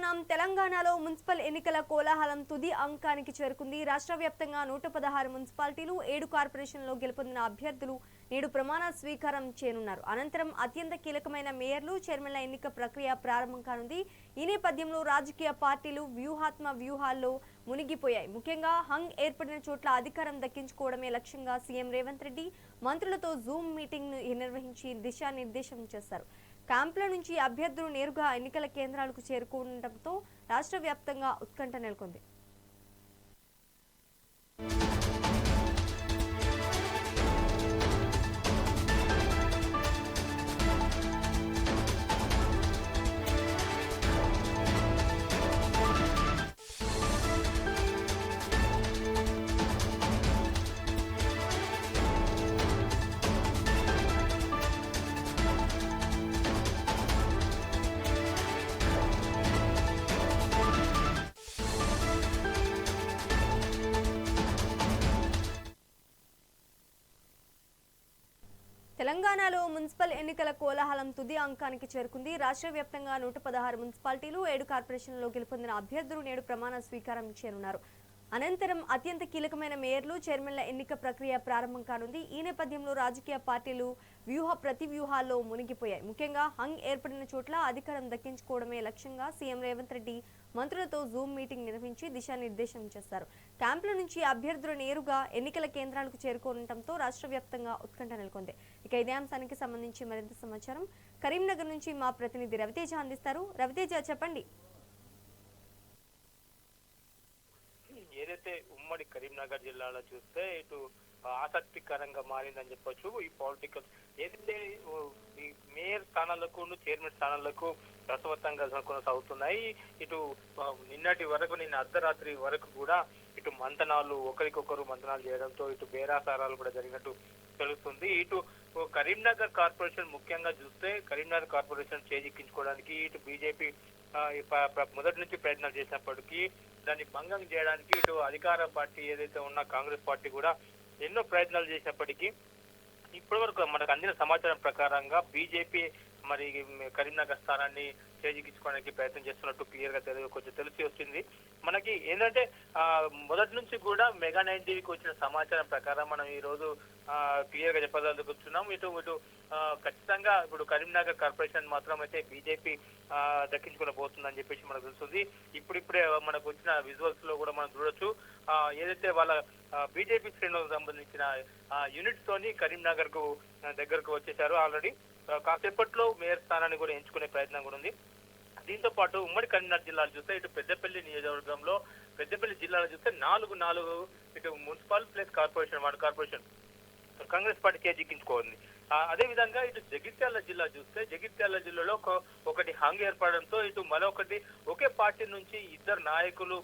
చూస్తున్నాం. తెలంగాణలో మున్సిపల్ ఎన్నికల కోలాహలం తుది అంకానికి చేరుకుంది. రాష్ట్ర వ్యాప్తంగా 116 మున్సిపాలిటీలు 7 కార్పొరేషన్లలో గెలుపొందిన అభ్యర్థులు నేడు ప్రమాణ స్వీకారం చేయనున్నారు. అనంతరం అత్యంత కీలకమైన మేయర్లు, చైర్మన్ల ఎన్నిక ప్రక్రియ ప్రారంభం కానుంది. ఈ నేపథ్యంలో రాజకీయ పార్టీలు వ్యూహాల్లో మునిగిపోయాయి. ముఖ్యంగా హంగ్ ఏర్పడిన చోట్ల అధికారం దక్కించుకోవడమే లక్ష్యంగా సీఎం రేవంత్ రెడ్డి మంత్రులతో జూమ్ మీటింగ్ నిర్వహించి దిశానిర్దేశం చేశారు. క్యాంపుల నుంచి అభ్యర్థులు నేరుగా ఎన్నికల కేంద్రాలకు చేరుకుండటంతో రాష్ట్ర వ్యాప్తంగా ఉత్కంఠ నెలకొంది. తెలంగాణలో మున్సిపల్ ఎన్నికల కోలాహలం తుది అంకానికి చేరుకుంది. రాష్ట్ర వ్యాప్తంగా 116 మున్సిపాలిటీలు 7 కార్పొరేషన్లలో గెలుపొందిన అభ్యర్థులు నేడు ప్రమాణ స్వీకారం చేయనున్నారు. అనంతరం అత్యంత కీలకమైన మేయర్లు, చైర్మన్ల ఎన్నిక ప్రక్రియ ప్రారంభం కానుంది. ఈ నేపథ్యంలో రాజకీయ పార్టీలు ప్రతివ్యూహాల్లో మునిగిపోయాయి. ముఖ్యంగా హంగ్ ఏర్పడిన చోట్ల అధికారం దక్కించుకోవడమే లక్ష్యంగా సీఎం రేవంత్ రెడ్డి మంత్రులతో జూమ్ మీటింగ్ నిర్వహించి దిశానిర్దేశం చేశారు. క్యాంపుల నుంచి అభ్యర్థులు నేరుగా ఎన్నికల కేంద్రాలకు చేరుకోవడంతో రాష్ట్ర వ్యాప్తంగా ఉత్కంఠ నెలకొంది. ఇక ఇదే అంశానికి సంబంధించి మరింత సమాచారం కరీంనగర్ నుంచి మా ప్రతినిధి రవితేజ అందిస్తారు. రవితేజ, చెప్పండి. ఏదైతే ఉమ్మడి కరీంనగర్ జిల్లాలో చూస్తే ఇటు ఆసక్తికరంగా మారిందని చెప్పొచ్చు. ఈ పొలిటికల్ ఏదైతే ఈ మేయర్ స్థానాలకు, చైర్మన్ స్థానాలకు రసవత్తంగా కొనసాగుతున్నాయి. ఇటు నిన్న అర్ధరాత్రి వరకు కూడా ఇటు ఒకరికొకరు మంతనాలు చేయడంతో ఇటు బేరాసారాలు కూడా జరిగినట్టు తెలుస్తుంది. ఇటు కరీంనగర్ కార్పొరేషన్ ముఖ్యంగా చూస్తే కరీంనగర్ కార్పొరేషన్ చేజిక్కించుకోవడానికి ఇటు బీజేపీ మొదటి నుంచి ప్రయత్నాలు చేసినప్పటికీ దాన్ని భంగం చేయడానికి ఇటు అధికార పార్టీ ఏదైతే ఉన్న కాంగ్రెస్ పార్టీ కూడా ఎన్నో ప్రయత్నాలు చేసినప్పటికీ ఇప్పటి వరకు మనకు అందిన సమాచారం ప్రకారంగా బీజేపీ మరి కరీంనగర్ స్థానాన్ని చేజిక్కించుకోవడానికి ప్రయత్నం చేస్తున్నట్టు క్లియర్ గా కొంచెం తెలిసి వచ్చింది. మనకి ఏంటంటే మొదటి నుంచి కూడా మెగా 90కి వచ్చిన సమాచారం ప్రకారం మనం ఈ రోజు క్లియర్ గా చెప్పదలుచుకున్నాం. ఇటు ఖచ్చితంగా ఇప్పుడు కరీంనగర్ కార్పొరేషన్ మాత్రం అయితే బీజేపీ దక్కించుకుని పోతుందని చెప్పేసి మనకు తెలుస్తుంది. ఇప్పుడిప్పుడే మనకు వచ్చిన విజువల్స్ లో కూడా మనం చూడొచ్చు. ఏదైతే వాళ్ళ బీజేపీ శ్రేణులకు సంబంధించిన యూనిట్స్ తోని కరీంనగర్ కు దగ్గరకు వచ్చేసారు. ఆల్రెడీ కాసేపట్లో మేయర్ స్థానాన్ని కూడా ఎంచుకునే ప్రయత్నం కూడా ఉంది. దీంతో పాటు ఉమ్మడి కరీంనగర్ జిల్లాలో చూస్తే ఇటు పెద్దపల్లి నియోజకవర్గంలో పెద్దపల్లి జిల్లాలో చూస్తే నాలుగు ఇటు municipal plus corporation Congress party చేజిక్కించుకోండి. అదే విధంగా ఇటు జగిత్యాల జిల్లా చూస్తే జగిత్యాల జిల్లాలో ఒకటి హంగ్ ఏర్పడడంతో ఇటు మరొకటి ఒకే పార్టీ నుంచి ఇద్దరు నాయకులు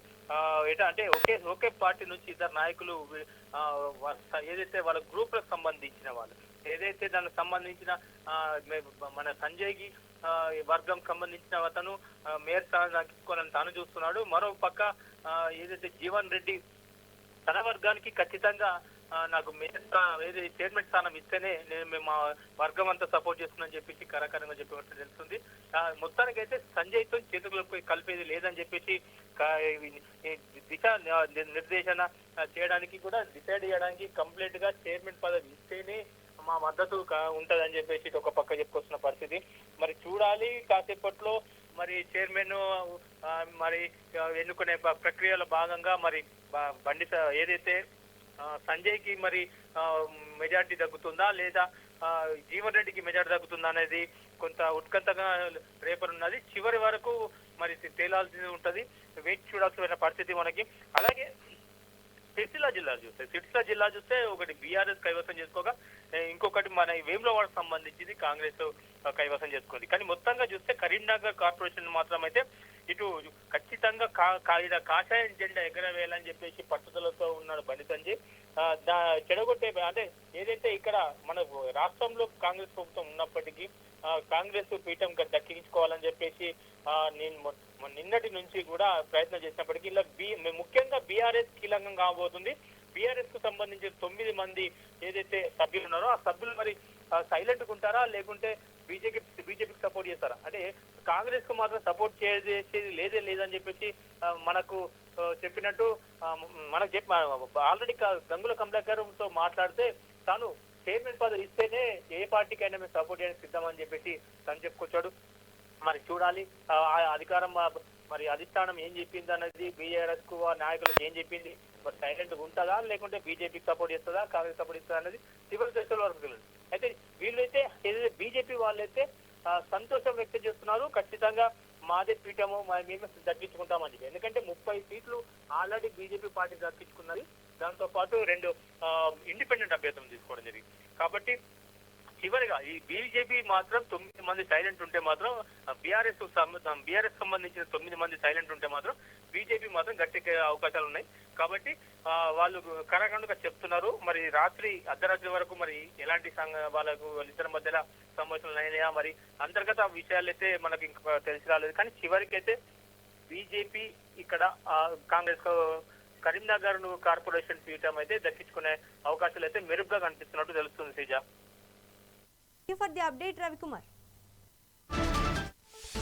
ఒకే పార్టీ నుంచి ఇద్దరు నాయకులు ఏదైతే వాళ్ళ గ్రూప్లకు సంబంధించిన వాళ్ళు ఏదైతే దానికి సంబంధించిన మన సంజయ్కి వర్గం సంబంధించిన అతను మేయర్ స్థానం దక్కించుకోవాలని తాను చూస్తున్నాడు. మరో పక్క ఏదైతే జీవన్ రెడ్డి తన వర్గానికి ఖచ్చితంగా నాకు మేయర్ చైర్మన్ స్థానం ఇస్తేనే మేము మా వర్గం అంతా సపోర్ట్ చేస్తుందని చెప్పేసి కరకరంగా చెప్పినట్టు తెలుస్తుంది. మొత్తానికైతే సంజయ్ తో చేతులకు కలిపేది లేదని చెప్పేసి దిశ నిర్దేశన చేయడానికి కూడా డిసైడ్ చేయడానికి కంప్లీట్ గా చైర్మన్ పదవి ఇస్తేనే మా మద్దతు ఉంటదని చెప్పేసి ఒక పక్క చెప్పుకొస్తున్న పరిస్థితి. మరి చూడాలి కాసేపట్లో మరి చైర్మన్ మరి ఎన్నుకునే ప్రక్రియలో భాగంగా మరి బండి ఏదైతే సంజయ్ కి మరి మెజార్టీ దక్కుతుందా లేదా జీవన్ రెడ్డికి మెజార్టీ దక్కుతుందా అనేది కొంత ఉత్కంఠగా రేపనున్నది. చివరి వరకు మరి తేలాల్సి ఉంటది, వేచి చూడాల్సిన పరిస్థితి మనకి. అలాగే సిరిసిల్ల జిల్లా చూస్తే ఒకటి బీఆర్ఎస్ కైవసం చేసుకోగా ఇంకొకటి మన వేములవాడకు సంబంధించింది కాంగ్రెస్ కైవసం చేసుకుంది. కానీ మొత్తంగా చూస్తే కరీంనగర్ కార్పొరేషన్ మాత్రం అయితే ఇటు ఖచ్చితంగా కాషాయం జెండా ఎగరవేయాలని చెప్పేసి పట్టుదలతో ఉన్నాడు బండి సంజయ్. చెడగొట్టే అంటే ఏదైతే ఇక్కడ మన రాష్ట్రంలో కాంగ్రెస్ ప్రభుత్వం ఉన్నప్పటికీ కాంగ్రెస్ పీఠం దక్కించుకోవాలని చెప్పేసి నేను నిన్నటి నుంచి కూడా ప్రయత్నం చేసినప్పటికీ ఇలా ముఖ్యంగా బీఆర్ఎస్ కీలకం కాబోతుంది. బీఆర్ఎస్ కు సంబంధించిన 9 మంది ఏదైతే సభ్యులు ఉన్నారో ఆ సభ్యులు మరి సైలెంట్ గా ఉంటారా లేకుంటే బీజేపీకి సపోర్ట్ చేస్తారా? అంటే కాంగ్రెస్ కు మాత్రం సపోర్ట్ చేసేది లేదని చెప్పేసి మనకు చెప్పినట్టు మనకు ఆల్రెడీ గంగుల కమలాకర్ తో మాట్లాడితే తాను చైర్మన్ పదవి ఇస్తేనే ఏ పార్టీకైనా మేము సపోర్ట్ చేయడానికి సిద్ధమని చెప్పేసి తను చెప్పుకొచ్చాడు. మరి చూడాలి అధికారం మరి అధిష్టానం ఏం చెప్పింది అన్నది, బీఆర్ఎస్ కు నాయకులకు ఏం చెప్పింది, మరి సైలెంట్ ఉంటుందా లేకుంటే బీజేపీకి సపోర్ట్ చేస్తుందా కాంగ్రెస్ సపోర్ట్ ఇస్తుందా అనేది చివరి దశలో వరకు తెలియదు. అయితే వీళ్ళైతే ఏదైతే బీజేపీ వాళ్ళైతే సంతోషం వ్యక్తం చేస్తున్నారు. ఖచ్చితంగా మాదే పీఠము మేమే దక్కించుకుంటామని చెప్పి. ఎందుకంటే 30 సీట్లు ఆల్రెడీ బీజేపీ పార్టీ దక్కించుకున్నది. దాంతో పాటు 2 ఇండిపెండెంట్ అభ్యర్థులను తీసుకోవడం జరిగింది. కాబట్టి చివరిగా ఈ బీజేపీ మాత్రం 9 మంది సైలెంట్ ఉంటే మాత్రం బీఆర్ఎస్ సంబంధించిన 9 మంది సైలెంట్ ఉంటే మాత్రం బీజేపీ మాత్రం గట్టెక్కే అవకాశాలు ఉన్నాయి. కాబట్టి వాళ్ళు కరాఖండుగా చెప్తున్నారు. మరి అర్ధరాత్రి వరకు మరి ఎలాంటి వాళ్ళిద్దరి మధ్యలో సమావేశాలు అయినాయా, మరి అంతర్గత విషయాలు అయితే మనకి ఇంకా తెలిసి రాలేదు. కానీ చివరికైతే బీజేపీ ఇక్కడ కాంగ్రెస్ కరీంనగర్ కార్పొరేషన్ పీఠం అయితే దక్కించుకునే అవకాశాలు అయితే మెరుగ్గా కనిపిస్తున్నట్టు తెలుస్తుంది. Sreeja. For the update Ravikumar.